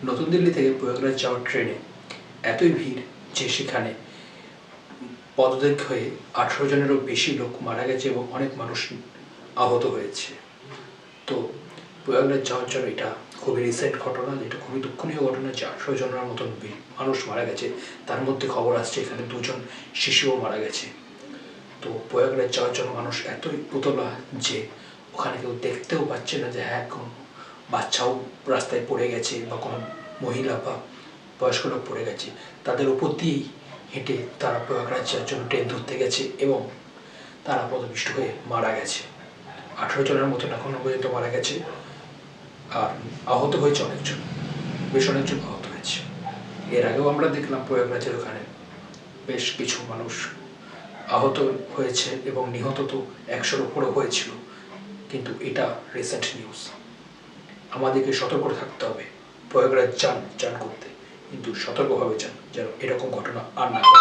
নতুন দিল্লি থেকে প্রয়াগরাজ যাওয়ার ট্রেনে এতই ভিড় যে সেখানে পদত্যাগ হয়ে 18 জনেরও বেশি লোক মারা গেছে এবং অনেক মানুষ আহত হয়েছে। তো প্রয়াগরাজ যাওয়ার জন্য এটা খুবই রিসেন্ট ঘটনা, যেটা খুবই দুঃখনীয় ঘটনা যে 18 জনের মতন মানুষ মারা গেছে। তার মধ্যে খবর আসছে এখানে 2 জন শিশুও মারা গেছে। তো প্রয়াগরাজ যাওয়ার জন্য মানুষ এতই উতলা যে ওখানে কেউ দেখতেও পাচ্ছে না যে হ্যাঁ কোনো বাচ্চাও রাস্তায় পড়ে গেছে বা কোনো মহিলা বা বয়স্ক লোক পড়ে গেছে। তাদের উপর দিয়েই হেঁটে তারা প্রয়াগরাজ যাওয়ার জন্য ট্রেন ধরতে গেছে এবং তারা পদপিষ্ট হয়ে মারা গেছে। 18 জনের মতন এখনো পর্যন্ত মারা গেছে, আর আহত হয়েছে অনেকজন, বেশ অনেকজন আহত হয়েছে। এর আগেও আমরা দেখলাম প্রয়াগরাজের ওখানে বেশ কিছু মানুষ আহত হয়েছে এবং নিহত তো 100-র উপরও হয়েছিল, কিন্তু এটা রিসেন্ট নিউজ। আমাদেরকে সতর্ক থাকতে হবে, প্রয়াগরাজ যান করতে, কিন্তু সতর্কভাবে যান যেন এরকম ঘটনা আর না ঘটে।